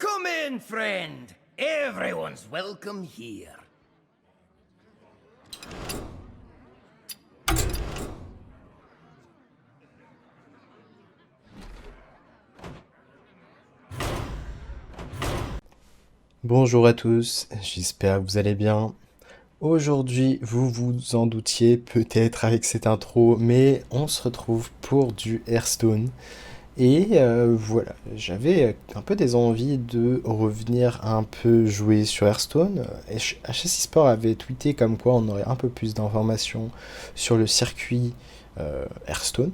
Come in, friend. Everyone's welcome here. Bonjour à tous, j'espère que vous allez bien. Aujourd'hui, vous vous en doutiez peut-être avec cette intro, mais on se retrouve pour du Hearthstone. Et voilà, j'avais un peu des envies de revenir un peu jouer sur Hearthstone. Et HSI Sport avait tweeté comme quoi on aurait un peu plus d'informations sur le circuit Hearthstone.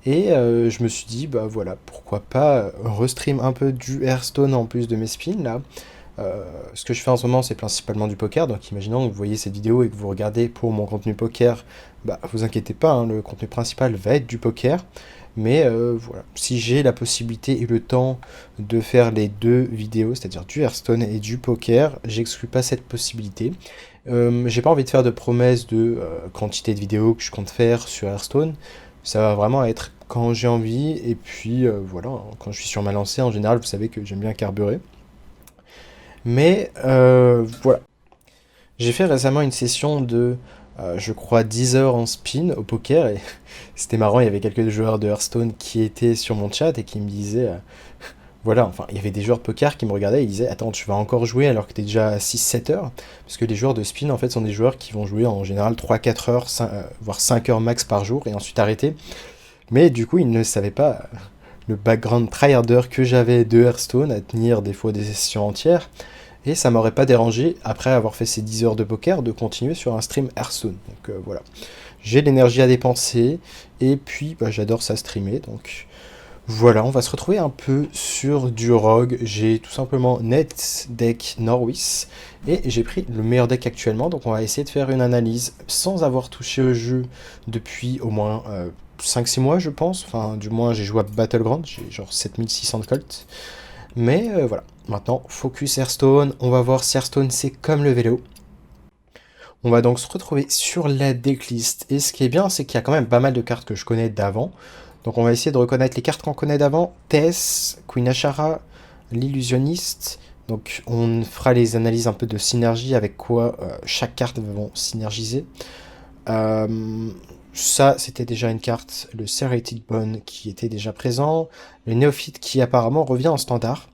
Et je me suis dit, bah voilà, pourquoi pas restream un peu du Hearthstone en plus de mes spins là. Ce que je fais en ce moment, c'est principalement du poker. Donc, imaginons que vous voyez cette vidéo et que vous regardez pour mon contenu poker, bah, vous inquiétez pas, hein, le contenu principal va être du poker. Mais voilà, si j'ai la possibilité et le temps de faire les deux vidéos, c'est-à-dire du Hearthstone et du poker, j'exclus pas cette possibilité. J'ai pas envie de faire de promesses de quantité de vidéos que je compte faire sur Hearthstone. Ça va vraiment être quand j'ai envie. Et puis voilà, quand je suis sur ma lancée, en général, vous savez que j'aime bien carburer. Mais voilà. J'ai fait récemment une session de, je crois, 10 heures en spin au poker. Et c'était marrant, il y avait quelques joueurs de Hearthstone qui étaient sur mon chat et qui me disaient... voilà, enfin, il y avait des joueurs de poker qui me regardaient et ils disaient «Attends, tu vas encore jouer alors que t'es déjà à 6-7 heures?» Parce que les joueurs de spin, en fait, sont des joueurs qui vont jouer en général 3-4 heures, voire 5 heures max par jour et ensuite arrêter. Mais du coup, ils ne savaient pas le background tryharder que j'avais de Hearthstone à tenir des fois des sessions entières. Et ça m'aurait pas dérangé, après avoir fait ces 10 heures de poker, de continuer sur un stream Hearthstone. Donc voilà. J'ai l'énergie à dépenser, et puis bah, j'adore ça streamer, donc voilà, on va se retrouver un peu sur du Rogue. J'ai tout simplement Net Deck Norwis, et j'ai pris le meilleur deck actuellement, donc on va essayer de faire une analyse sans avoir touché au jeu depuis au moins 5-6 mois, je pense. Enfin, du moins, j'ai joué à Battleground, j'ai genre 7600 de Colt. Mais voilà, maintenant, focus Hearthstone, on va voir si Hearthstone c'est comme le vélo. On va donc se retrouver sur la decklist, et ce qui est bien, c'est qu'il y a quand même pas mal de cartes que je connais d'avant. Donc on va essayer de reconnaître les cartes qu'on connaît d'avant. Tess, Queen Ashara, l'illusionniste. Donc on fera les analyses un peu de synergie avec quoi chaque carte va synergiser. Ça, c'était déjà une carte, le Serrated Bone qui était déjà présent, le Néophyte qui apparemment revient en standard.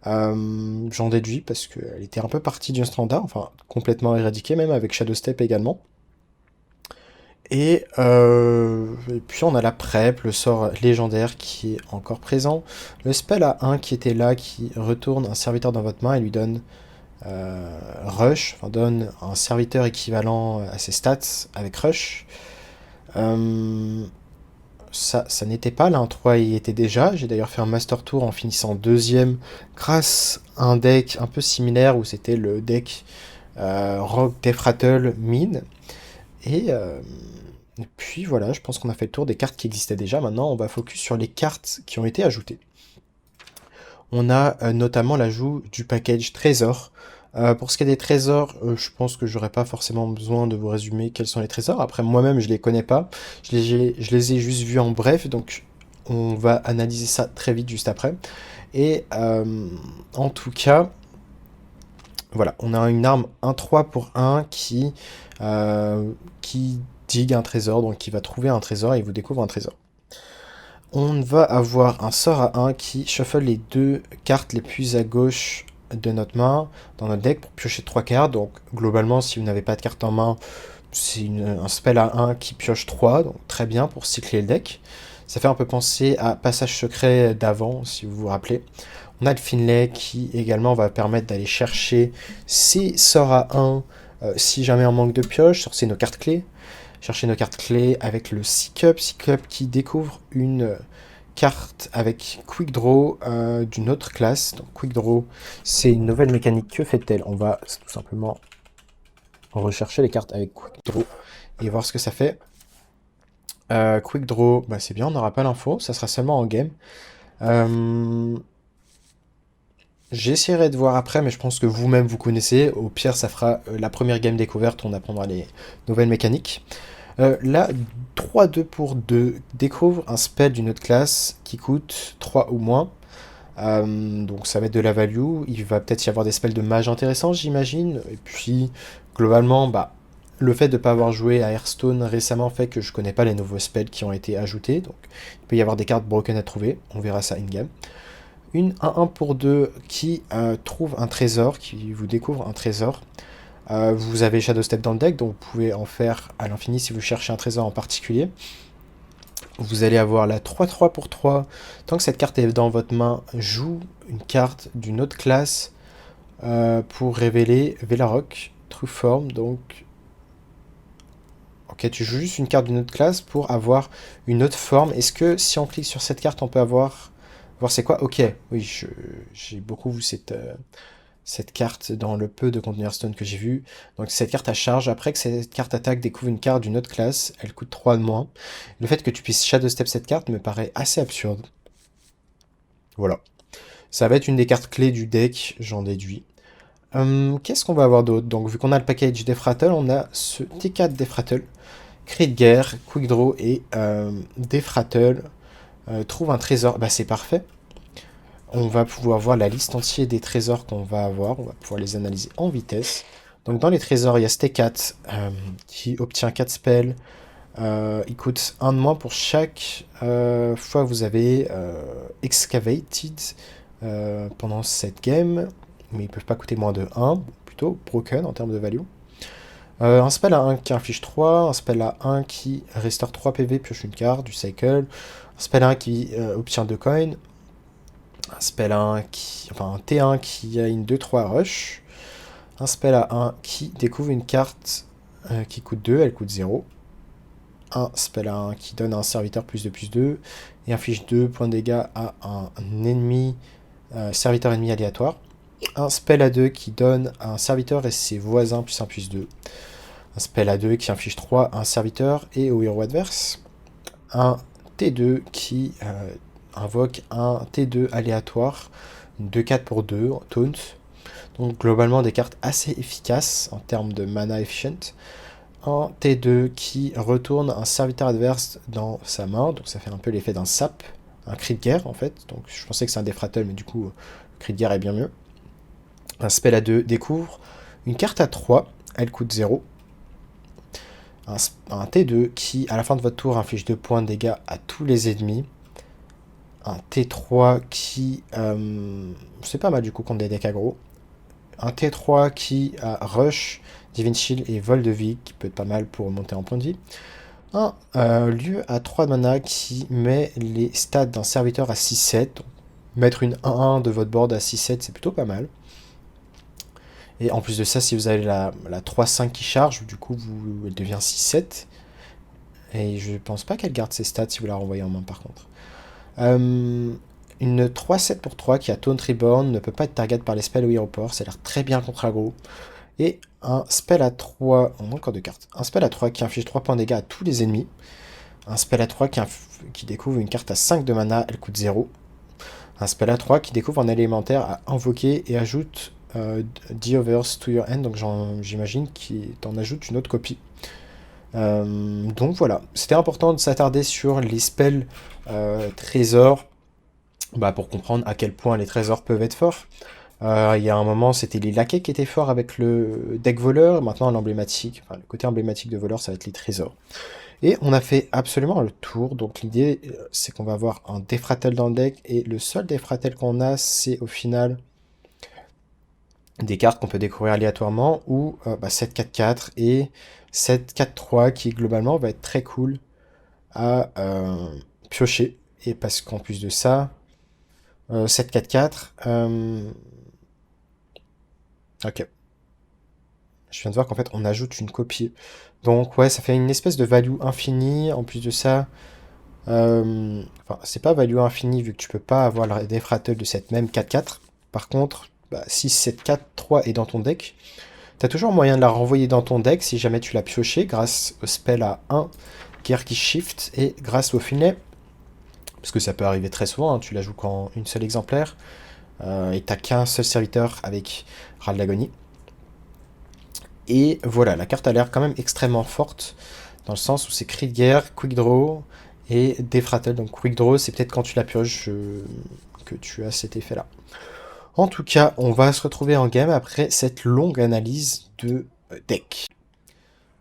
J'en déduis parce qu'elle était un peu partie du standard, enfin complètement éradiquée même avec Shadow Step également. Et puis on a la Prep, le sort légendaire qui est encore présent. Le spell à 1 qui était là, qui retourne un serviteur dans votre main et lui donne Rush, enfin donne un serviteur équivalent à ses stats avec Rush. Ça n'était pas, l'intro y était déjà. J'ai d'ailleurs fait un Master Tour en finissant deuxième grâce à un deck un peu similaire où c'était le deck Rogue Death Rattle Mine. Et puis voilà, je pense qu'on a fait le tour des cartes qui existaient déjà. Maintenant, on va focus sur les cartes qui ont été ajoutées. On a notamment l'ajout du package Trésor. Pour ce qui est des trésors, je pense que j'aurais pas forcément besoin de vous résumer quels sont les trésors. Après, moi-même, je les connais pas. Je les ai juste vus en bref, donc on va analyser ça très vite juste après. Et en tout cas, voilà, on a une arme 1-3 pour 1 qui digue un trésor, donc qui va trouver un trésor et vous découvre un trésor. On va avoir un sort à 1 qui shuffle les deux cartes les plus à gauche de notre main dans notre deck pour piocher 3 cartes. Donc globalement, si vous n'avez pas de carte en main, c'est un spell à 1 qui pioche 3, donc très bien pour cycler le deck. Ça fait un peu penser à Passage Secret d'avant, si vous vous rappelez. On a le Finlay qui également va permettre d'aller chercher ces sorts à 1 si jamais on manque de pioche, sortir nos cartes clés. Chercher nos cartes clés avec le Seek-Up qui découvre une carte avec Quick Draw d'une autre classe. Donc Quick Draw, c'est une nouvelle mécanique. Que fait-elle? On va tout simplement rechercher les cartes avec Quick Draw et voir ce que ça fait. Quick Draw, bah c'est bien, on n'aura pas l'info, ça sera seulement en game. J'essaierai de voir après, mais je pense que vous-même vous connaissez. Au pire, ça fera la première game découverte, on apprendra les nouvelles mécaniques. Là, 3-2 pour 2 découvre un spell d'une autre classe qui coûte 3 ou moins. Donc ça va être de la value. Il va peut-être y avoir des spells de mage intéressants, j'imagine. Et puis, globalement, bah, le fait de ne pas avoir joué à Hearthstone récemment fait que je connais pas les nouveaux spells qui ont été ajoutés. Donc, il peut y avoir des cartes broken à trouver. On verra ça in-game. Une 1-1 pour 2 qui trouve un trésor, qui vous découvre un trésor. Vous avez Shadow Step dans le deck, donc vous pouvez en faire à l'infini si vous cherchez un trésor en particulier. Vous allez avoir la 3-3 pour 3. Tant que cette carte est dans votre main, joue une carte d'une autre classe pour révéler Velarok, True Form. Donc, ok, tu joues juste une carte d'une autre classe pour avoir une autre forme. Est-ce que si on clique sur cette carte, on peut avoir... Voir c'est quoi? Ok, oui, j'ai beaucoup vu cette carte dans le peu de contenu Hearthstone que j'ai vu. Donc cette carte à charge, après que cette carte attaque découvre une carte d'une autre classe, elle coûte 3 de moins. Le fait que tu puisses Shadow Step cette carte me paraît assez absurde. Voilà. Ça va être une des cartes clés du deck, j'en déduis. Qu'est-ce qu'on va avoir d'autre? Donc vu qu'on a le package Defrattle, on a ce T4 Defrattle, Cri de guerre, Quick Draw et Defrattle. Trouve un trésor, bah c'est parfait. On va pouvoir voir la liste entière des trésors qu'on va avoir. On va pouvoir les analyser en vitesse. Donc dans les trésors, il y a ce T4 qui obtient 4 spells. Il coûte 1 de moins pour chaque fois que vous avez excavated pendant cette game. Mais ils peuvent pas coûter moins de 1. Plutôt broken en termes de value. Un spell à 1 qui inflige 3. Un spell à 1 qui restaure 3 PV, pioche une carte, du cycle. Un spell à 1 qui obtient 2 coins. Un spell à 1 qui... Enfin, un T1 qui a une 2-3 rush. Un spell à 1 qui découvre une carte qui coûte 2, elle coûte 0. Un spell à 1 qui donne à un serviteur plus 2 et inflige 2 points de dégâts à un ennemi, serviteur ennemi aléatoire. Un spell à 2 qui donne à un serviteur et ses voisins +1/+2. Un spell à 2 qui inflige 3 à un serviteur et au héros adverse. Un T2 qui invoque un T2 aléatoire, 2-4 pour 2, taunt. Donc globalement des cartes assez efficaces en termes de mana efficient. Un T2 qui retourne un serviteur adverse dans sa main, donc ça fait un peu l'effet d'un sap, un cri de guerre en fait. Donc je pensais que c'est un Defrattle, mais du coup, le cri de guerre est bien mieux. Un spell à 2 découvre une carte à 3, elle coûte 0. Un T2 qui, à la fin de votre tour, inflige 2 points de dégâts à tous les ennemis. Un T3 qui... c'est pas mal du coup contre des decks aggro. Un T3 qui a Rush, Divine Shield et Vol de vie, qui peut être pas mal pour monter en point de vie. Un lieu à 3 mana qui met les stats d'un serviteur à 6-7. Mettre une 1-1 de votre board à 6-7, c'est plutôt pas mal. Et en plus de ça, si vous avez la 3-5 qui charge, du coup, elle devient 6-7. Et je pense pas qu'elle garde ses stats si vous la renvoyez en main par contre. Une 3-7 pour 3 qui a Taunt Reborn, ne peut pas être target par les spells ou aéroports, ça a l'air très bien contre aggro. Et un spell à 3, on a encore deux cartes. Un spell à 3 qui inflige 3 points de dégâts à tous les ennemis. Un spell à 3 qui découvre une carte à 5 de mana, elle coûte 0. Un spell à 3 qui découvre un élémentaire à invoquer et ajoute The Others to your hand, donc j'imagine qu'il t'en ajoute une autre copie. Donc voilà, c'était important de s'attarder sur les spells trésors, pour comprendre à quel point les trésors peuvent être forts. Il y a un moment, c'était les laquais qui étaient forts avec le deck voleur. Maintenant, l'emblématique, le côté emblématique de voleur, ça va être les trésors. Et on a fait absolument le tour. Donc l'idée, c'est qu'on va avoir un Defrattle dans le deck. Et le seul Defrattle qu'on a, c'est au final des cartes qu'on peut découvrir aléatoirement. Ou 7-4-4 et 7-4-3 qui, globalement, va être très cool à piocher. Et parce qu'en plus de ça... 7-4-4. Ok. Je viens de voir qu'en fait, on ajoute une copie. Donc, ouais, ça fait une espèce de value infinie. En plus de ça, c'est pas value infinie vu que tu peux pas avoir la Defrattle de cette même 4-4. Par contre, 6-7-4-3 est dans ton deck. T'as toujours moyen de la renvoyer dans ton deck si jamais tu l'as pioché grâce au spell à 1, guerre qui shift, et grâce au filet. Parce que ça peut arriver très souvent, hein, tu la joues qu'en une seule exemplaire, et t'as qu'un seul serviteur avec Ral d'Agonie. Et voilà, la carte a l'air quand même extrêmement forte, dans le sens où c'est cri de guerre, quick draw et Defrattle. Donc quick draw, c'est peut-être quand tu la pioches, que tu as cet effet-là. En tout cas, on va se retrouver en game après cette longue analyse de deck.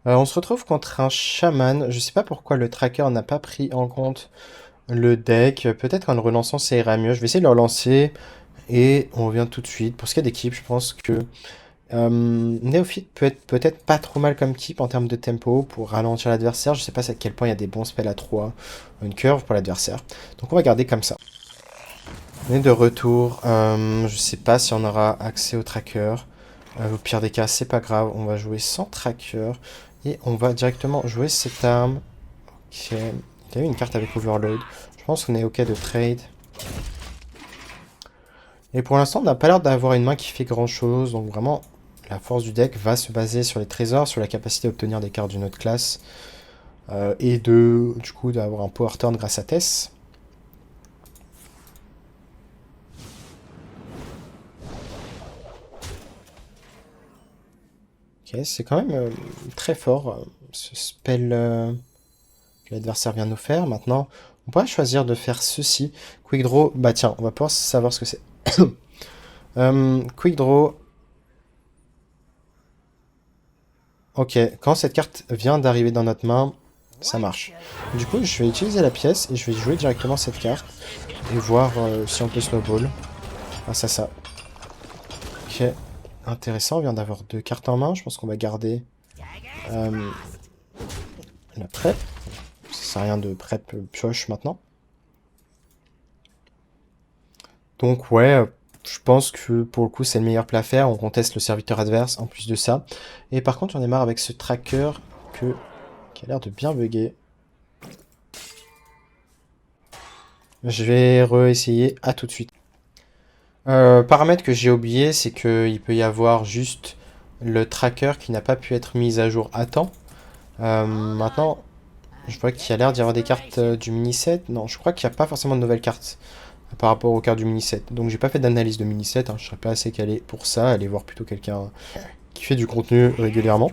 On se retrouve contre un chaman. Je sais pas pourquoi le tracker n'a pas pris en compte le deck. Peut-être qu'en le relançant, ça ira mieux. Je vais essayer de le relancer et on revient tout de suite. Pour ce qui est d'équipe, je pense que Néophyte peut être peut-être pas trop mal comme type en termes de tempo pour ralentir l'adversaire. Je sais pas à quel point il y a des bons spells à 3, une curve pour l'adversaire. Donc on va garder comme ça. On est de retour. Je sais pas si on aura accès au tracker. Au pire des cas, c'est pas grave. On va jouer sans tracker. Et on va directement jouer cette arme. Ok. Il y a eu une carte avec Overload. Je pense qu'on est ok de trade. Et pour l'instant, on n'a pas l'air d'avoir une main qui fait grand chose. Donc vraiment, la force du deck va se baser sur les trésors, sur la capacité d'obtenir des cartes d'une autre classe. Et du coup, d'avoir un power turn grâce à Tess. Ok, c'est quand même très fort, ce spell que l'adversaire vient nous faire. Maintenant, on pourrait choisir de faire ceci. Quick Draw, bah tiens, on va pouvoir savoir ce que c'est. Quick Draw. Ok, quand cette carte vient d'arriver dans notre main, ça marche. Du coup, je vais utiliser la pièce et je vais jouer directement cette carte. Et voir si on peut snowball. Ah, ça. Ok, intéressant, on vient d'avoir 2 cartes en main. Je pense qu'on va garder la prep. Ça sert à rien de prep pioche maintenant. Donc ouais, je pense que pour le coup c'est le meilleur plat à faire. On conteste le serviteur adverse en plus de ça. Et par contre on est marre avec ce tracker qui a l'air de bien bugger. Je vais réessayer, à tout de suite. Paramètre que j'ai oublié, c'est qu'il peut y avoir juste le tracker qui n'a pas pu être mis à jour à temps. Maintenant, je vois qu'il y a l'air d'y avoir des cartes du mini-set. Non, je crois qu'il n'y a pas forcément de nouvelles cartes par rapport aux cartes du mini-set. Donc j'ai pas fait d'analyse de mini-set, hein. Je serais pas assez calé pour ça. Aller voir plutôt quelqu'un qui fait du contenu régulièrement.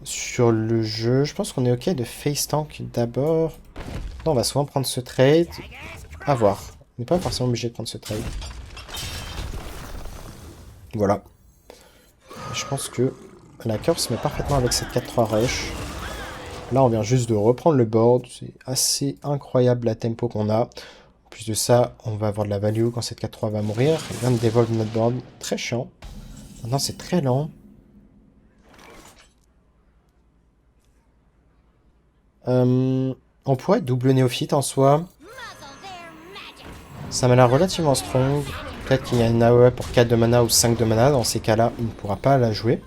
Sur le jeu, je pense qu'on est ok de face tank d'abord. Non, on va souvent prendre ce trade. À voir. On n'est pas forcément obligé de prendre ce trade. Voilà. Je pense que la curve se met parfaitement avec cette 4-3 rush. Là, on vient juste de reprendre le board. C'est assez incroyable la tempo qu'on a. En plus de ça, on va avoir de la value quand cette 4-3 va mourir. On vient de dévolve notre board. Très chiant. Maintenant, c'est très lent. On pourrait double néophyte en soi. Ça m'a l'air relativement strong. Peut-être qu'il y a une AOE pour 4 de mana ou 5 de mana. Dans ces cas-là, il ne pourra pas la jouer.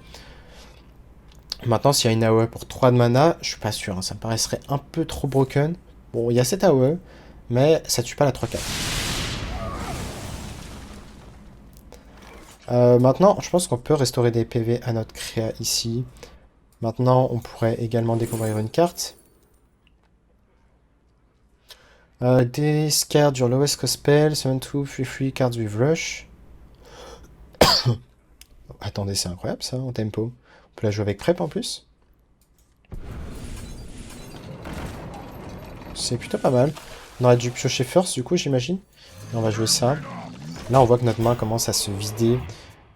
Maintenant, s'il y a une AOE pour 3 de mana, je suis pas sûr. Hein. Ça me paraîtrait un peu trop broken. Bon, il y a cette AOE, mais ça tue pas la 3-4. Maintenant, je pense qu'on peut restaurer des PV à notre créa ici. Maintenant, on pourrait également découvrir une carte. Discard your lowest cost spell, 7-2, 3-3 cards with rush. Attendez, c'est incroyable ça, en tempo. On peut la jouer avec prep en plus. C'est plutôt pas mal. On aurait dû piocher first du coup, j'imagine. Et on va jouer ça. Là, on voit que notre main commence à se vider.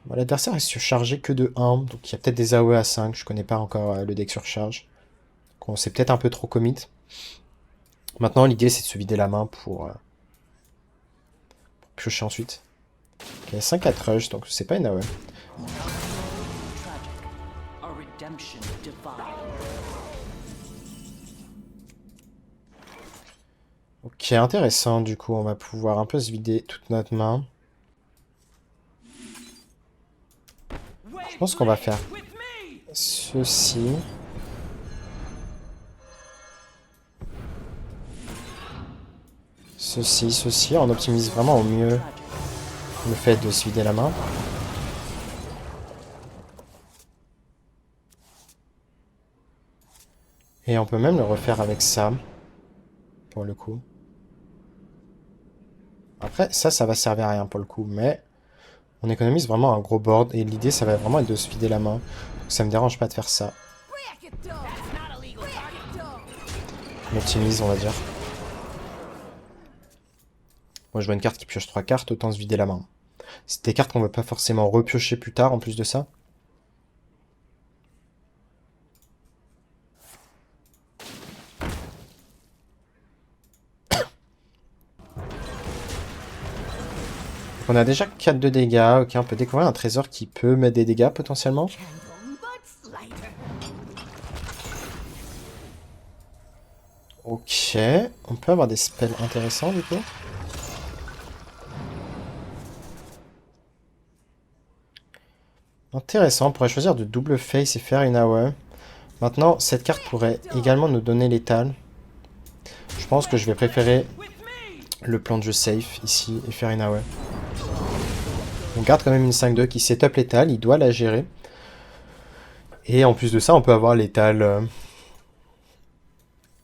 Bon, l'adversaire est surchargé que de 1, donc il y a peut-être des AOE à 5. Je connais pas encore le deck surcharge. Donc on s'est peut-être un peu trop commit. Maintenant, l'idée c'est de se vider la main pour piocher ensuite. Il y a 5 à rush, donc c'est pas une AOE. Ok, intéressant, du coup, on va pouvoir un peu se vider toute notre main. Je pense qu'on va faire ceci. Ceci, on optimise vraiment au mieux le fait de se vider la main. Et on peut même le refaire avec ça, pour le coup. Après, ça va servir à rien pour le coup, mais on économise vraiment un gros board, et l'idée, ça va vraiment être de se vider la main. Donc ça me dérange pas de faire ça. On optimise, on va dire. Moi, je vois une carte qui pioche 3 cartes, autant se vider la main. C'est des cartes qu'on va pas forcément repiocher plus tard, en plus de ça. On a déjà 4 de dégâts. Ok, on peut découvrir un trésor qui peut mettre des dégâts, potentiellement. Ok, on peut avoir des spells intéressants, du coup. Intéressant, on pourrait choisir de double face et faire une AOE. Maintenant, cette carte pourrait également nous donner l'étal. Je pense que je vais préférer le plan de jeu safe ici et faire une AOE. On garde quand même une 5-2 qui setup l'étal, il doit la gérer. Et en plus de ça, on peut avoir l'étal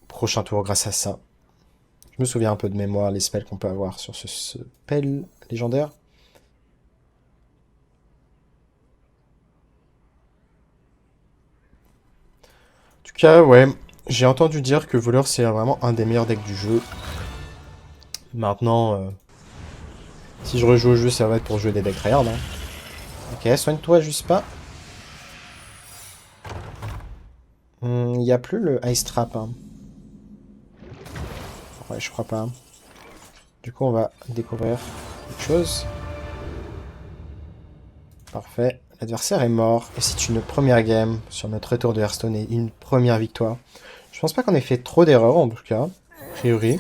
prochain tour grâce à ça. Je me souviens un peu de mémoire, les spells qu'on peut avoir sur ce spell légendaire. En tout cas, ouais, j'ai entendu dire que voleur c'est vraiment un des meilleurs decks du jeu. Maintenant, si je rejoue au jeu, ça va être pour jouer des decks tryhard. Hein. Ok, soigne-toi juste pas. Il n'y a plus le Ice Trap. Hein. Ouais, je crois pas. Du coup, on va découvrir quelque chose. Parfait. L'adversaire est mort. Et c'est une première game sur notre retour de Hearthstone et une première victoire. Je pense pas qu'on ait fait trop d'erreurs, en tout cas. A priori.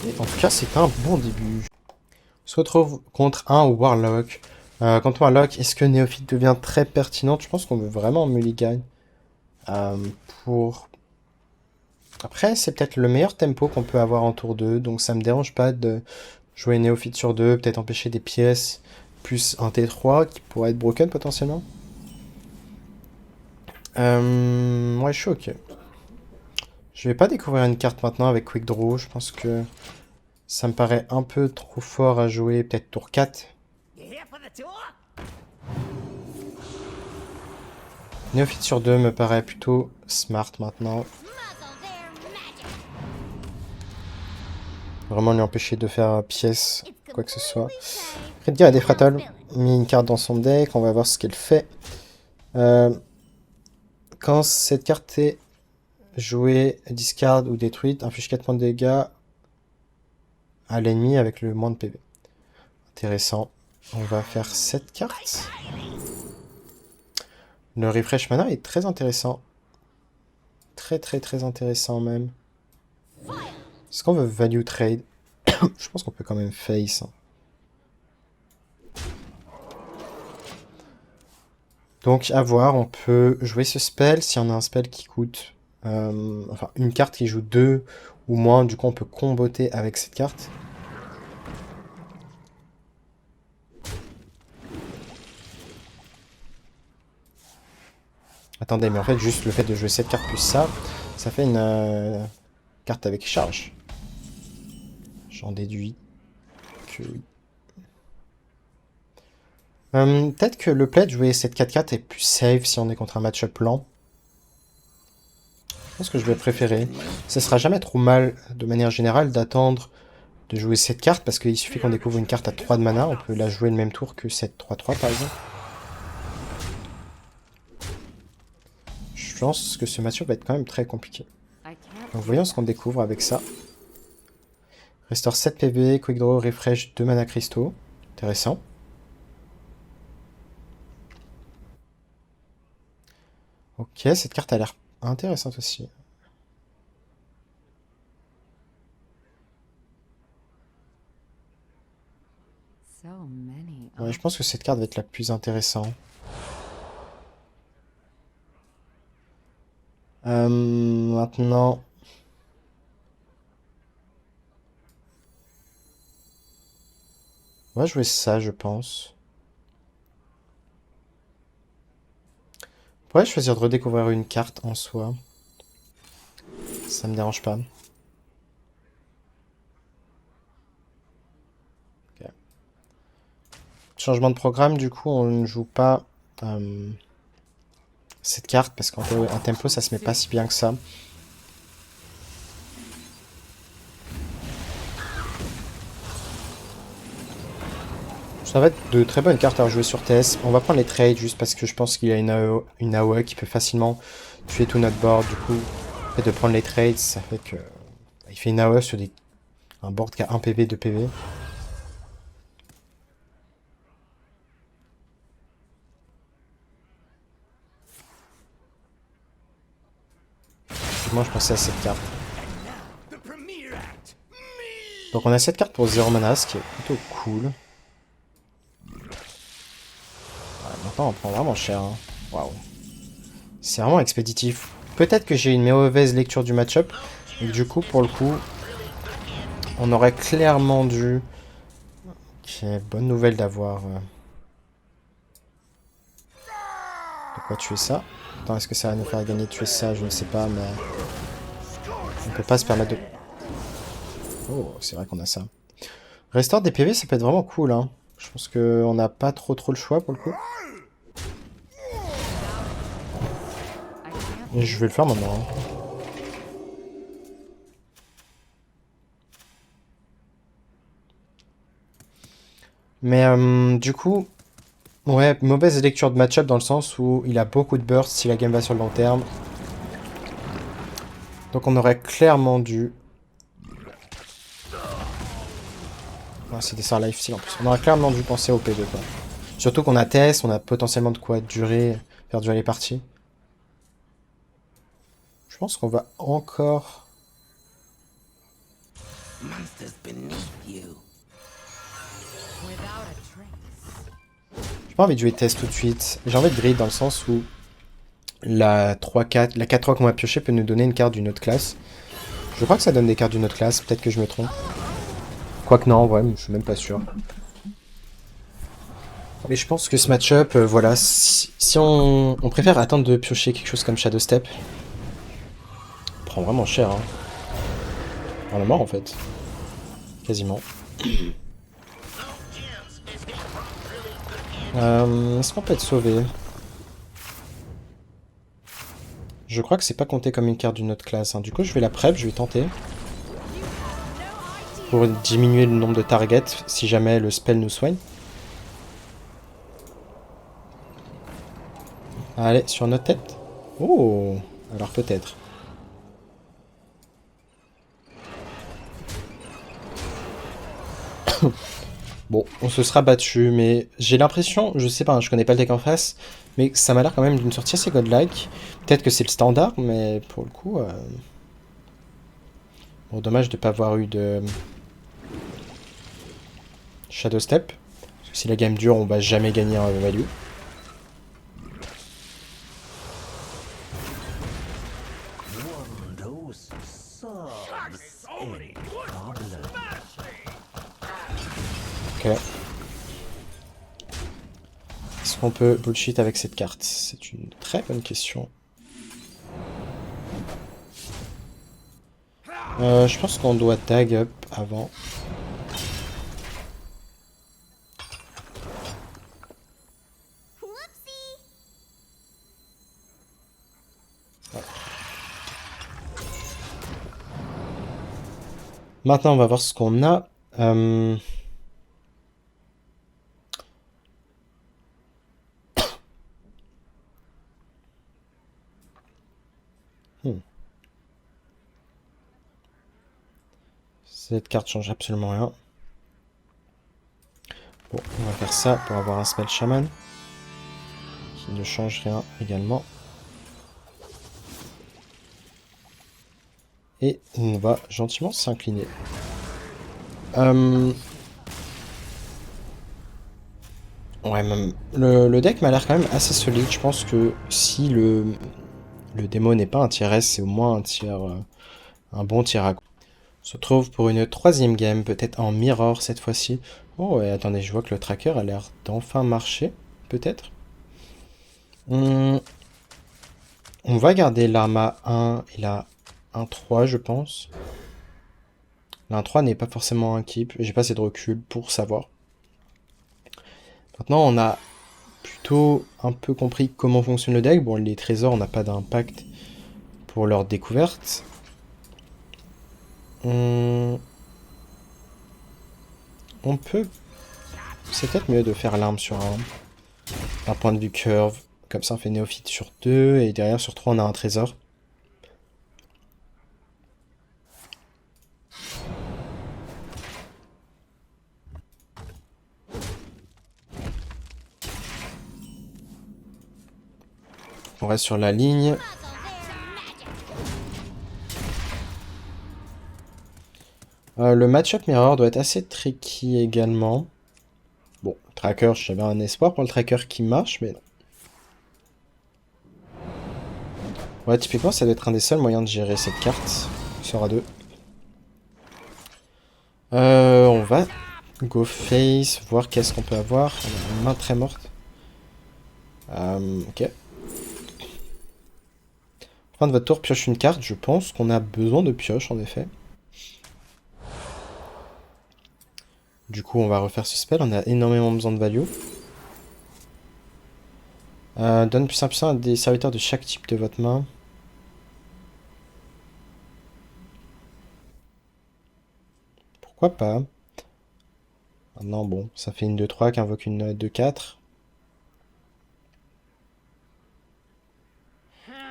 Et en tout cas, c'est un bon début. On se retrouve contre un Warlock. Quand on Warlock, est-ce que Néophyte devient très pertinente? Je pense qu'on veut vraiment mulligan. Pour... Après, c'est peut-être le meilleur tempo qu'on peut avoir en tour 2. Donc ça me dérange pas de jouer Néophyte sur 2. Peut-être empêcher des pièces. Plus un T3 qui pourrait être broken potentiellement. Ouais, je suis ok. Je vais pas découvrir une carte maintenant avec Quick Draw. Je pense que ça me paraît un peu trop fort à jouer. Peut-être tour 4. Néophyte sur 2 me paraît plutôt smart maintenant. Vraiment lui empêcher de faire pièce, quoi que ce soit. Redgar a des Fratol. Mis une carte dans son deck. On va voir ce qu'elle fait. Quand cette carte est jouée, discard ou détruite, inflige 4 points de dégâts à l'ennemi avec le moins de PV. Intéressant. On va faire cette carte. Le refresh mana est très intéressant. Très très très intéressant même. Est-ce qu'on veut value trade? Je pense qu'on peut quand même face. Hein. Donc à voir, on peut jouer ce spell si on a un spell qui coûte... enfin, une carte qui joue 2 ou moins, du coup on peut comboter avec cette carte. Attendez, mais en fait, juste le fait de jouer cette carte plus ça, ça fait une carte avec charge. J'en déduis que oui. Peut-être que le play de jouer cette 4-4 est plus safe si on est contre un match-up lent. Je pense que je vais préférer. Ce sera jamais trop mal, de manière générale, d'attendre de jouer cette carte, parce qu'il suffit qu'on découvre une carte à 3 de mana, on peut la jouer le même tour que cette 3-3 par exemple. Je pense que ce match-up va être quand même très compliqué. Donc voyons ce qu'on découvre avec ça. Restore 7 PV, Quick Draw, Refresh 2 mana cristaux. Intéressant. Ok, cette carte a l'air intéressante aussi. Ouais, je pense que cette carte va être la plus intéressante. Maintenant... On va jouer ça, je pense. On pourrait choisir de redécouvrir une carte en soi. Ça me dérange pas. Okay. Changement de programme, du coup, on ne joue pas cette carte parce qu'en tempo, ça se met pas si bien que ça. Ça va être de très bonnes cartes à rejouer sur TS. On va prendre les trades juste parce que je pense qu'il y a une AOE qui peut facilement tuer tout notre board. Du coup, le fait de prendre les trades, ça fait que... Il fait une AOE sur un board qui a 1 PV, 2 PV. Moi, je pensais à cette carte. Donc on a cette carte pour 0 mana, ce qui est plutôt cool. Ouais, maintenant on prend vraiment cher. Hein. Waouh. C'est vraiment expéditif. Peut-être que j'ai une mauvaise lecture du match-up. Et du coup, pour le coup, on aurait clairement dû... Ok, bonne nouvelle d'avoir... De quoi tuer ça. Attends, est-ce que ça va nous faire gagner de tuer ça? Je ne sais pas, mais... On peut pas se permettre de... Oh, c'est vrai qu'on a ça. Restore des PV, ça peut être vraiment cool, hein. Je pense qu'on n'a pas trop le choix, pour le coup. Et je vais le faire maintenant. Hein. Mais du coup, ouais, mauvaise lecture de match-up dans le sens où il a beaucoup de burst si la game va sur le long terme. Donc on aurait clairement dû... Ah, c'est des sorts lifesteal en plus. On aurait clairement dû penser au P2 quoi. Surtout qu'on a TS, on a potentiellement de quoi faire durer les parties. Je pense qu'on va encore... J'ai pas envie de jouer TS tout de suite. J'ai envie de grid dans le sens où la 3-4, la 4-3 qu'on va piocher peut nous donner une carte d'une autre classe. Je crois que ça donne des cartes d'une autre classe, peut-être que je me trompe. Quoique non, ouais, je suis même pas sûr. Mais je pense que ce match-up, voilà, si on préfère attendre de piocher quelque chose comme Shadow Step, on prend vraiment cher, hein. On est mort en fait. Quasiment. Est-ce qu'on peut être sauvé? Je crois que c'est pas compté comme une carte d'une autre classe. Hein. Du coup, je vais la prep, je vais tenter. Pour diminuer le nombre de targets si jamais le spell nous soigne. Allez, sur notre tête. Oh, alors peut-être. Bon, on se sera battu, mais j'ai l'impression, je sais pas, hein, je connais pas le deck en face, mais ça m'a l'air quand même d'une sortie assez godlike. Peut-être que c'est le standard, mais pour le coup... Bon, dommage de pas avoir eu de... Shadow Step. Parce que si la game dure, on va jamais gagner un value. Ok. Est-ce qu'on peut bullshit avec cette carte? C'est une très bonne question. Je pense qu'on doit tag up avant. Ouais. Maintenant, on va voir ce qu'on a. Cette carte change absolument rien. Bon, on va faire ça pour avoir un spell shaman. Qui ne change rien également. Et on va gentiment s'incliner. Ouais, même le deck m'a l'air quand même assez solide. Je pense que si le démo n'est pas un tier S, c'est au moins un bon tier A. On se retrouve pour une troisième game, peut-être en mirror cette fois-ci. Oh, et attendez, je vois que le tracker a l'air d'enfin marcher, peut-être. On va garder l'arma 1 et la 1-3, je pense. La 1-3 n'est pas forcément un keep, j'ai pas assez de recul pour savoir. Maintenant, on a plutôt un peu compris comment fonctionne le deck. Bon, les trésors, on n'a pas d'impact pour leur découverte. On peut c'est peut-être mieux de faire l'arme sur un point de vue curve. Comme ça on fait néophyte sur 2 et derrière sur 3 on a un trésor. On reste sur la ligne. Le match-up mirror doit être assez tricky également. Bon, tracker, j'avais un espoir pour le tracker qui marche, mais non. Ouais, typiquement, ça doit être un des seuls moyens de gérer cette carte. Sur A2. On va go face, voir qu'est-ce qu'on peut avoir. On a une main très morte. Ok. Fin de votre tour, pioche une carte. Je pense qu'on a besoin de pioche, en effet. Du coup, on va refaire ce spell. On a énormément besoin de value. Donne plus 1 à des serviteurs de chaque type de votre main. Pourquoi pas? Maintenant, bon, ça fait une 2-3 qui invoque une 2-4.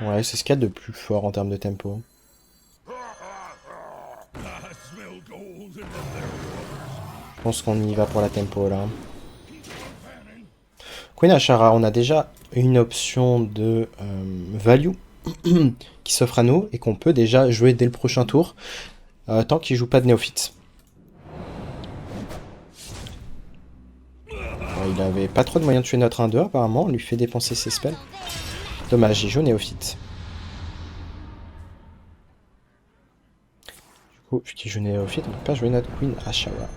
Ouais, c'est ce qu'il y a de plus fort en termes de tempo. Je pense qu'on y va pour la tempo là. Queen Ashara, on a déjà une option de value qui s'offre à nous et qu'on peut déjà jouer dès le prochain tour tant qu'il joue pas de néophyte. Il avait pas trop de moyens de tuer notre 1-2 apparemment, on lui fait dépenser ses spells. Dommage, il joue néophyte. Du coup, vu qu'il joue néophyte, on peut pas jouer notre Queen Ashara.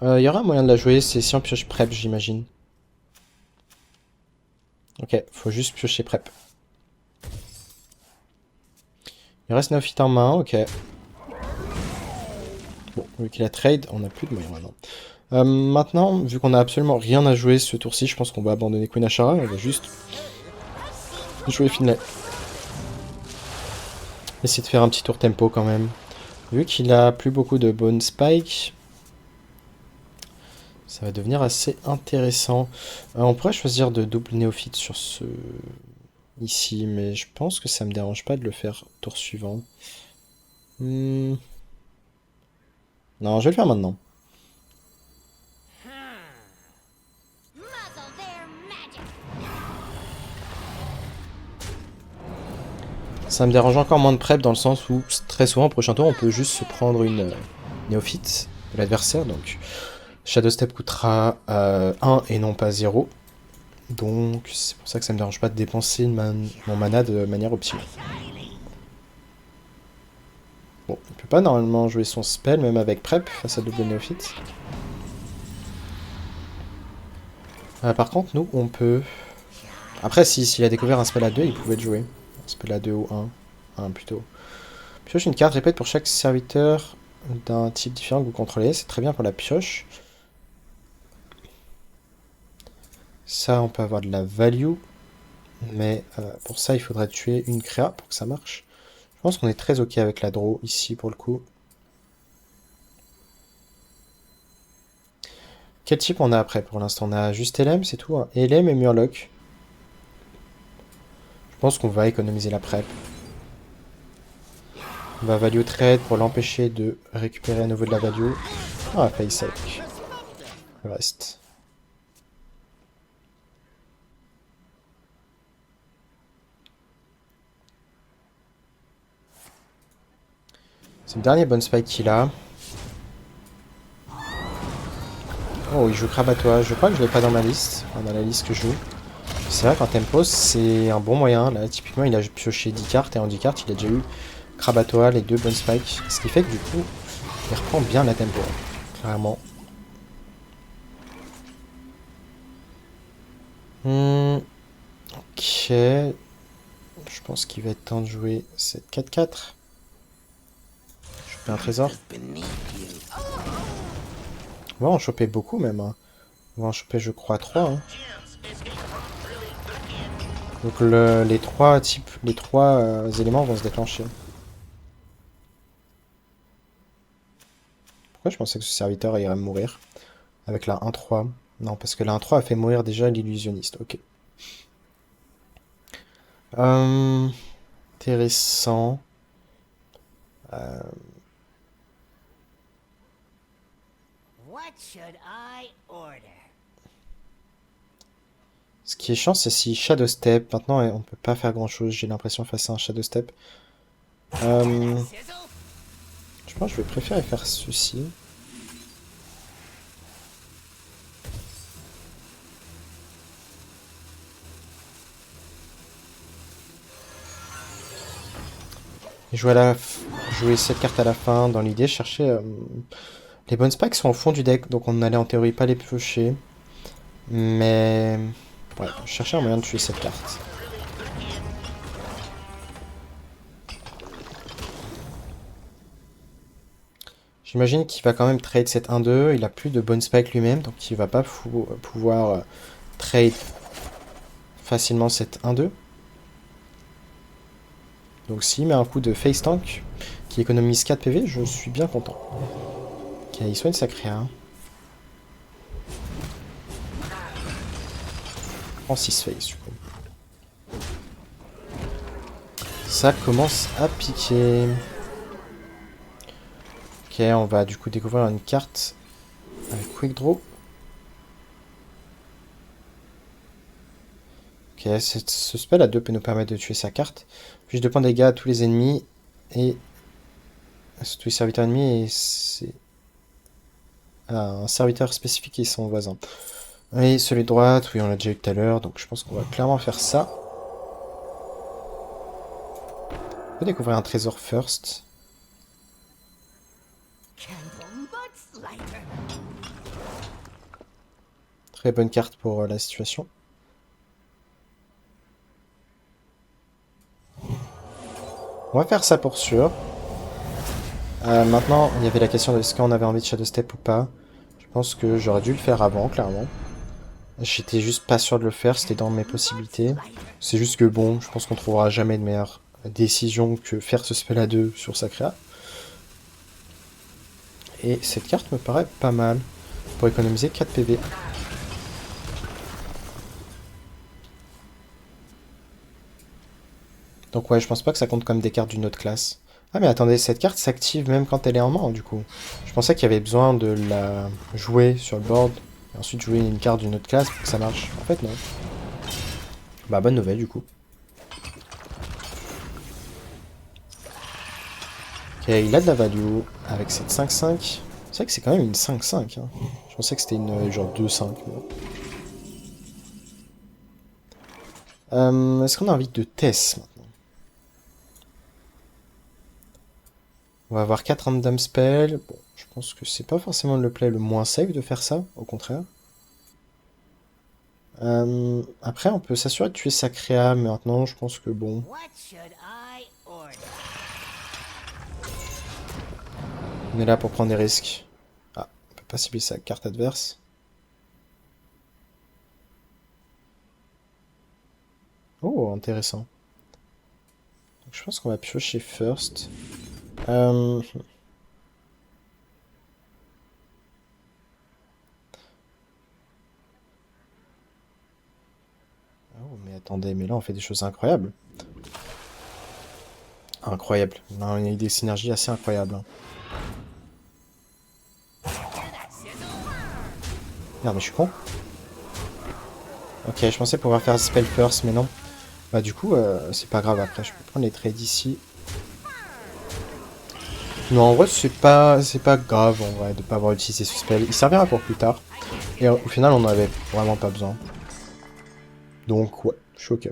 Il y aura un moyen de la jouer, c'est si on pioche prep, j'imagine. Ok, faut juste piocher prep. Il reste néophyte en main, ok. Bon, vu qu'il a trade, on n'a plus de moyens maintenant. Maintenant, vu qu'on a absolument rien à jouer ce tour-ci, je pense qu'on va abandonner Queen Ashara, on va juste jouer Finlay. Essayer de faire un petit tour tempo quand même. Vu qu'il a plus beaucoup de Bone Spike, ça va devenir assez intéressant. On pourrait choisir de double néophyte sur ce... ici, mais je pense que ça me dérange pas de le faire tour suivant. Non, je vais le faire maintenant. Ça me dérange encore moins de prep dans le sens où très souvent au prochain tour on peut juste se prendre une néophyte de l'adversaire. Donc Shadow Step coûtera 1 et non pas 0. Donc c'est pour ça que ça me dérange pas de dépenser mon mana de manière optimale. Bon, il peut pas normalement jouer son spell même avec prep face à double néophyte. Par contre nous on peut... Après s'il a découvert un spell à 2 il pouvait le jouer. Un spell à 2 ou 1 plutôt. Pioche une carte, répète pour chaque serviteur d'un type différent que vous contrôlez. C'est très bien pour la pioche. Ça, on peut avoir de la value. Mais pour ça, il faudrait tuer une créa pour que ça marche. Je pense qu'on est très ok avec la draw ici pour le coup. Quel type on a après pour l'instant? On a juste LM, c'est tout. Hein. LM et Murloc. Je pense qu'on va économiser la prep. On va value trade pour l'empêcher de récupérer à nouveau de la value. Ah, face sec. Le reste. C'est le dernier bon spike qu'il a. Oh, il joue Krabatoire. Je crois que je l'ai pas dans ma liste. Enfin, dans la liste que je joue. C'est vrai qu'en tempo, c'est un bon moyen. Là, typiquement, il a pioché 10 cartes et en 10 cartes, il a déjà eu Krabatoire, les deux bonnes spikes. Ce qui fait que du coup, il reprend bien la tempo. Clairement. Ok. Je pense qu'il va être temps de jouer cette 4-4. Je fais un trésor. On va en choper beaucoup même. Hein. On va en choper, je crois, 3. Hein. Donc les trois types, les trois éléments vont se déclencher. Pourquoi je pensais que ce serviteur irait mourir avec la 1-3? Non, parce que la 1-3 a fait mourir déjà l'illusionniste. Ok. Intéressant. What should I order? Ce qui est chiant, c'est si Shadow Step. Maintenant, on peut pas faire grand chose, j'ai l'impression, face à un Shadow Step. Sizzle? Je pense que je vais préférer faire ceci. Jouer cette carte à la fin, dans l'idée, chercher... Les bonnes spikes sont au fond du deck, donc on n'allait en théorie pas les piocher. Mais... Ouais, chercher un moyen de tuer cette carte. J'imagine qu'il va quand même trade cette 1-2, il a plus de bonne spike lui-même, donc il va pas pouvoir trade facilement cette 1-2. Donc s'il met un coup de face tank qui économise 4 PV, je suis bien content. Ok, il soigne sa créa. En 6 face du coup. Ça commence à piquer. Ok, on va du coup découvrir une carte avec Quick Draw. Ok, ce spell à 2 peut nous permettre de tuer sa carte. Plus de points de dégâts à tous les ennemis et tous les serviteurs ennemis et c'est un serviteur spécifique et son voisin. Oui, celui de droite, oui, on l'a déjà eu tout à l'heure, donc je pense qu'on va clairement faire ça. On peut découvrir un trésor first. Candle Mudslider. Très bonne carte pour la situation. On va faire ça pour sûr. Maintenant, il y avait la question de est-ce qu'on avait envie de Shadow Step ou pas. Je pense que j'aurais dû le faire avant, clairement. J'étais juste pas sûr de le faire, c'était dans mes possibilités. C'est juste que bon, je pense qu'on trouvera jamais de meilleure décision que faire ce spell à 2 sur sa créa. Et cette carte me paraît pas mal pour économiser 4 PV. Donc ouais, je pense pas que ça compte comme des cartes d'une autre classe. Ah mais attendez, cette carte s'active même quand elle est en main du coup. Je pensais qu'il y avait besoin de la jouer sur le board et ensuite jouer une carte d'une autre classe pour que ça marche. En fait non. Bah bonne nouvelle du coup. Ok, il a de la value avec cette 5-5. C'est vrai que c'est quand même une 5-5. Hein. Je pensais que c'était une genre 2-5. Est-ce qu'on a envie de Tess maintenant? On va avoir 4 random spells. Bon, je pense que c'est pas forcément le play le moins safe de faire ça, au contraire. Après, on peut s'assurer de tuer sa créa, mais maintenant, je pense que bon. What should I order? On est là pour prendre des risques. Ah, on peut pas cibler sa carte adverse. Oh, intéressant. Donc, je pense qu'on va piocher first. Oh, mais attendez, mais là, on fait des choses incroyables. Incroyable. Là, on a eu des synergies assez incroyables. Hein. Merde, mais je suis con. Ok, je pensais pouvoir faire spell first, mais non. Bah du coup, c'est pas grave après. Je peux prendre les trades ici. Non, en vrai, c'est pas grave en vrai de pas avoir utilisé ce spell. Il servira pour plus tard. Et au final, on en avait vraiment pas besoin. Donc ouais, je suis ok.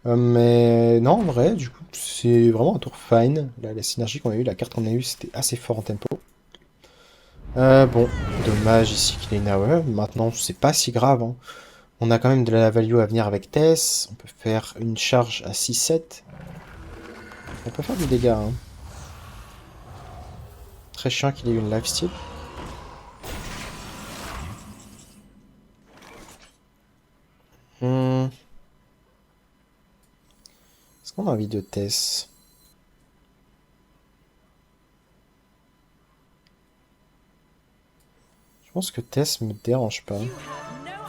Mais non, en vrai, du coup, c'est vraiment un tour fine. Là, la synergie qu'on a eu, la carte qu'on a eue, c'était assez fort en tempo. Bon, dommage ici qu'il ait une AOE. Maintenant, c'est pas si grave. Hein. On a quand même de la value à venir avec Tess. On peut faire une charge à 6-7. On peut faire du dégât. Hein. Très chiant qu'il ait eu une lifesteal. Est-ce qu'on a envie de Tess? Je pense que Tess me dérange pas. You have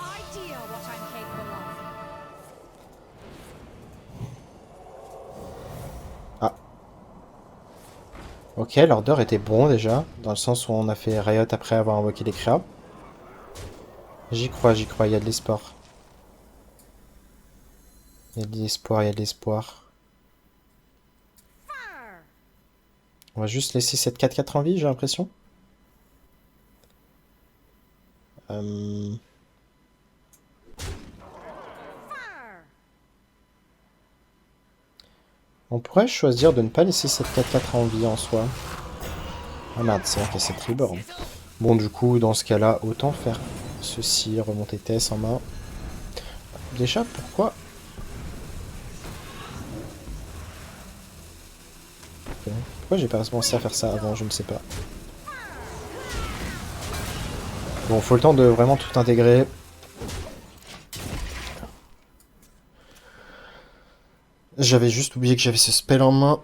Ok, l'order était bon déjà, dans le sens où on a fait Riot après avoir invoqué les créas. J'y crois, il y a de l'espoir. Il y a de l'espoir, il y a de l'espoir. On va juste laisser cette 4-4 en vie, j'ai l'impression. Euh, On pourrait choisir de ne pas laisser cette 4-4 en vie en soi. Ah merde, c'est vrai qu'il y a cette reborn. Bon, du coup, dans ce cas-là, autant faire ceci, remonter Tess en main. Déjà, pourquoi... Pourquoi j'ai pas pensé à faire ça avant, je ne sais pas. Bon, faut le temps de vraiment tout intégrer. J'avais juste oublié que j'avais ce spell en main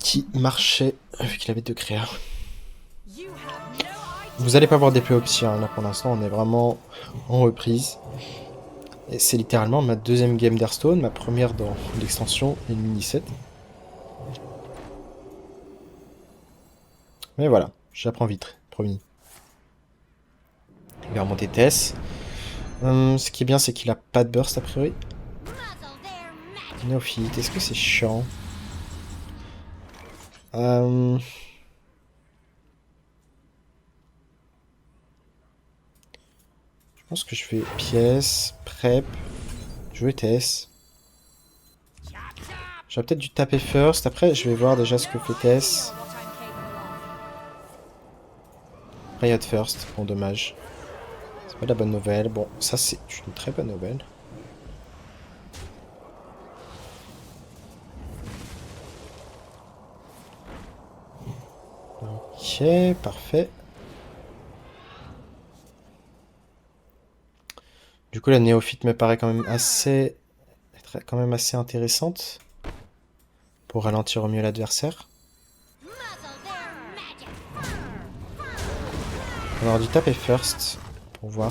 qui marchait vu qu'il avait 2 créas. Vous allez pas voir des play options, hein. Là pour l'instant on est vraiment en reprise. Et c'est littéralement ma deuxième game d'Hearthstone, ma première dans l'extension et le mini-set. Mais voilà, j'apprends vite, promis. Il va remonter Tess. Ce qui est bien, c'est qu'il a pas de burst a priori. Néophyte, est-ce que c'est chiant? Je pense que je fais pièce, prep, jouer Tess. J'aurais peut-être dû taper first. Après, je vais voir déjà ce que fait Tess. Riot first. Bon, dommage. C'est pas la bonne nouvelle. Bon, ça, c'est une très bonne nouvelle. Ok, parfait. Du coup, la néophyte me paraît quand même assez intéressante pour ralentir au mieux l'adversaire. On aurait dû taper first pour voir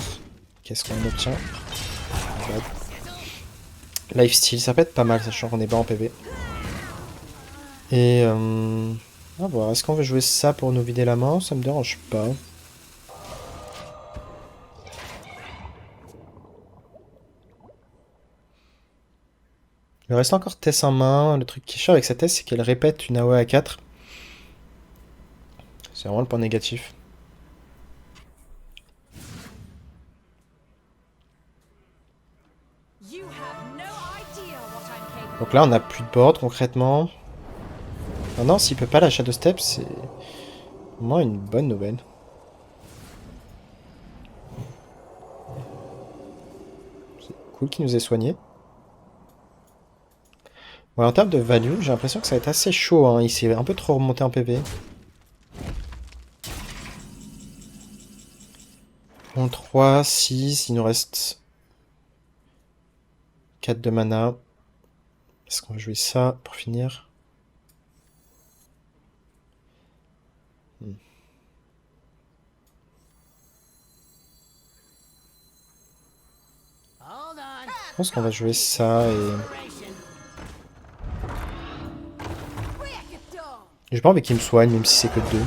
qu'est-ce qu'on obtient. Lifesteal, ça peut être pas mal, sachant qu'on est bas en PV. Et à voir, est-ce qu'on veut jouer ça pour nous vider la main? Ça me dérange pas. Il reste encore Tess en main. Le truc qui est chiant avec cette Tess, c'est qu'elle répète une AOE à 4. C'est vraiment le point négatif. Donc là, on n'a plus de board concrètement. Maintenant, s'il peut pas la Shadow Step, c'est au moins une bonne nouvelle. C'est cool qu'il nous ait soigné. Ouais, en termes de value, j'ai l'impression que ça va être assez chaud, hein. Il s'est un peu trop remonté en PV. On 3, 6, il nous reste 4 de mana. Est-ce qu'on va jouer ça pour finir? Je pense qu'on va jouer ça et... J'ai pas envie qu'il me soigne, même si c'est que 2.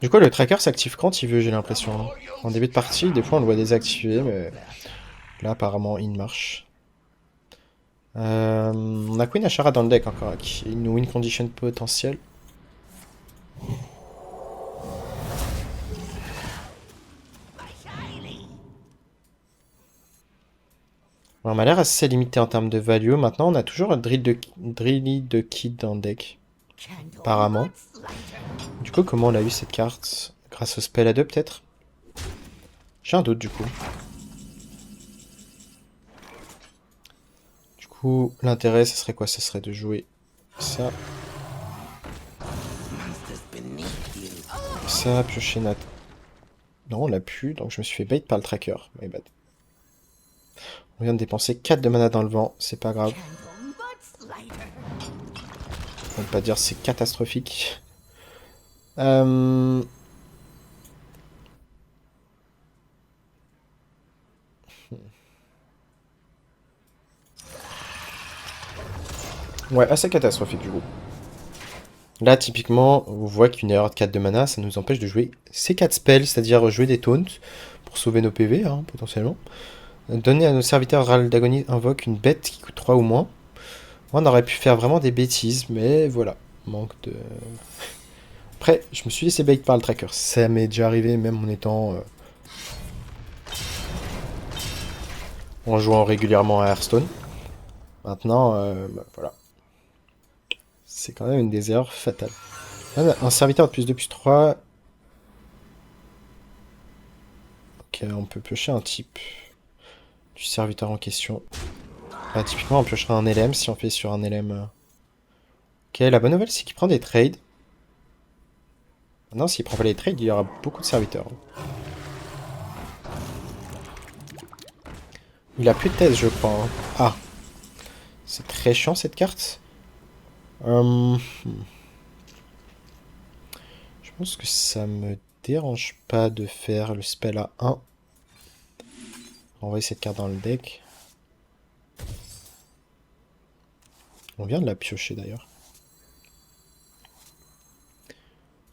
Du coup, le tracker s'active quand il veut, j'ai l'impression. En début de partie, des fois on le voit désactiver, mais là apparemment il marche. On a Queen Ashara dans le deck encore, qui est une win condition potentielle. Alors, on a l'air assez limité en termes de value. Maintenant, on a toujours un Drilly de Kid dans le deck. Apparemment. Du coup, comment on a eu cette carte? Grâce au spell à 2 peut-être? J'ai un doute du coup. Du coup, l'intérêt, ce serait quoi? Ce serait de jouer ça. Ça, piocher Nat. Non, on l'a pu, donc je me suis fait bait par le tracker. My bad. On vient de dépenser 4 de mana dans le vent, c'est pas grave. On peut pas dire c'est catastrophique. Ouais, assez catastrophique du coup. Là, typiquement, on voit qu'une erreur de 4 de mana, ça nous empêche de jouer ces 4 spells, c'est-à-dire jouer des taunts pour sauver nos PV, hein, potentiellement. Donner à nos serviteurs Râle d'Agonie invoque une bête qui coûte 3 ou moins. On aurait pu faire vraiment des bêtises, mais voilà. Manque de... Après, je me suis laissé bait par le tracker. Ça m'est déjà arrivé, même en étant... en jouant régulièrement à Hearthstone. Maintenant, bah, voilà. C'est quand même une des erreurs fatales. Un serviteur de +2/+3. Ok, on peut piocher un type du serviteur en question. Bah, typiquement, on piochera un LM si on fait sur un LM. Ok, la bonne nouvelle, c'est qu'il prend des trades. Maintenant, s'il prend pas les trades, il y aura beaucoup de serviteurs. Il a plus de thèse, je crois. Hein. Ah. C'est très chiant, cette carte. Je pense que ça me dérange pas de faire le spell à 1. Envoyer cette carte dans le deck. On vient de la piocher d'ailleurs.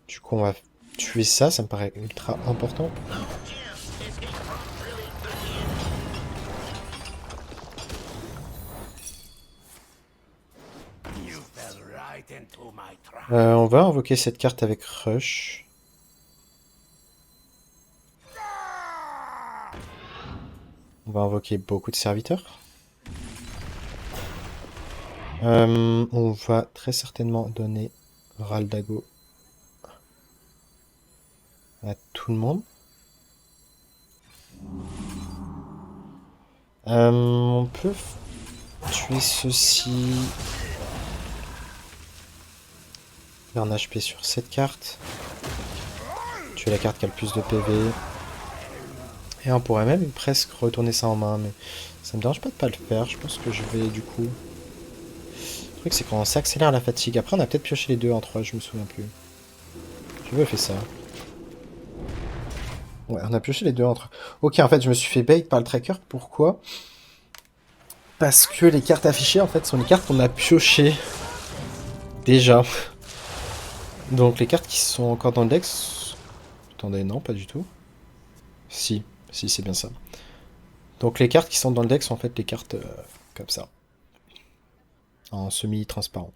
Du coup, on va tuer ça, ça me paraît ultra important. On va invoquer cette carte avec Rush. On va invoquer beaucoup de serviteurs. On va très certainement donner Raldago à tout le monde. On peut tuer ceci. Faire un HP sur cette carte. Tuer la carte qui a le plus de PV. Et on pourrait même presque retourner ça en main, mais ça me dérange pas de pas le faire. Je pense que je vais du coup... Le truc c'est qu'on s'accélère la fatigue. Après on a peut-être pioché les deux en 3, je me souviens plus. Je veux faire ça. Ouais, on a pioché les deux en 3. Ok, en fait je me suis fait bait par le tracker. Pourquoi? Parce que les cartes affichées en fait sont les cartes qu'on a piochées. Déjà. Donc les cartes qui sont encore dans le deck... Attendez, non, pas du tout. Si, c'est bien ça. Donc les cartes qui sont dans le deck sont en fait les cartes comme ça. En semi-transparent.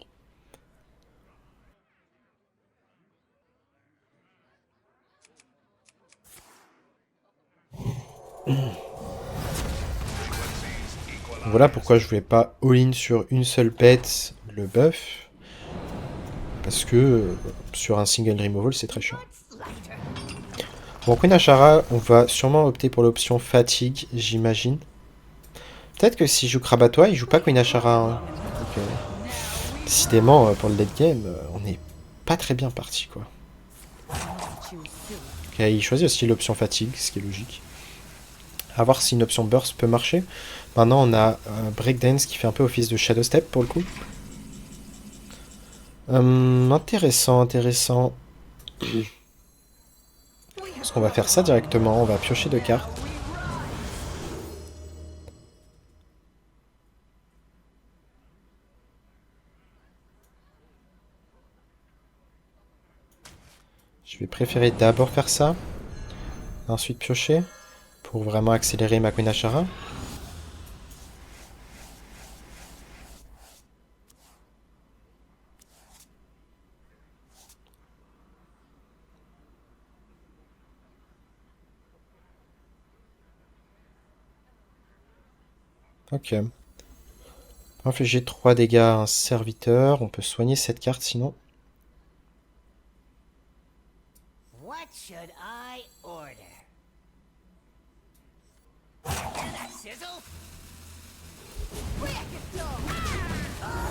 Voilà pourquoi je voulais pas all-in sur une seule bête le buff. Parce que sur un single removal c'est très chiant. Bon, Queen Ashara, on va sûrement opter pour l'option fatigue, j'imagine. Peut-être que si je joue Krabatois, il joue pas Queen Ashara. Hein. Donc, décidément, pour le late game, on n'est pas très bien parti, quoi. Ok, il choisit aussi l'option fatigue, ce qui est logique. A voir si une option burst peut marcher. Maintenant, on a Breakdance qui fait un peu office de Shadow Step, pour le coup. Intéressant. Parce qu'on va faire ça directement, on va piocher 2 cartes. Je vais préférer d'abord faire ça, ensuite piocher, pour vraiment accélérer ma Queen Ashara. Ok. Infliger 3 dégâts à un serviteur, on peut soigner cette carte sinon. What should I order?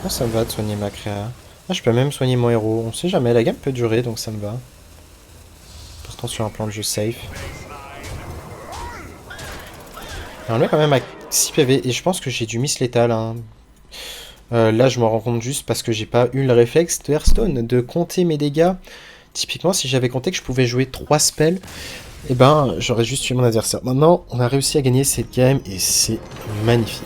Oh, ça me va de soigner ma créa. Ah, je peux même soigner mon héros. On sait jamais, la game peut durer, donc ça me va. Partons sur un plan de jeu safe. Et on est quand même à 6 PV, et je pense que j'ai du miss létal. Hein. Là, je me rends compte juste parce que j'ai pas eu le réflexe de Hearthstone de compter mes dégâts. Typiquement, si j'avais compté que je pouvais jouer 3 spells, et ben j'aurais juste tué mon adversaire. Maintenant, on a réussi à gagner cette game et c'est magnifique.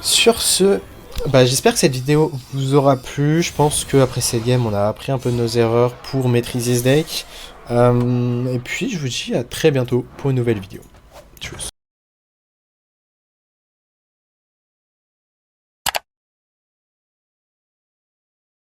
Sur ce, bah, j'espère que cette vidéo vous aura plu. Je pense qu'après cette game, on a appris un peu de nos erreurs pour maîtriser ce deck. Et puis, je vous dis à très bientôt pour une nouvelle vidéo.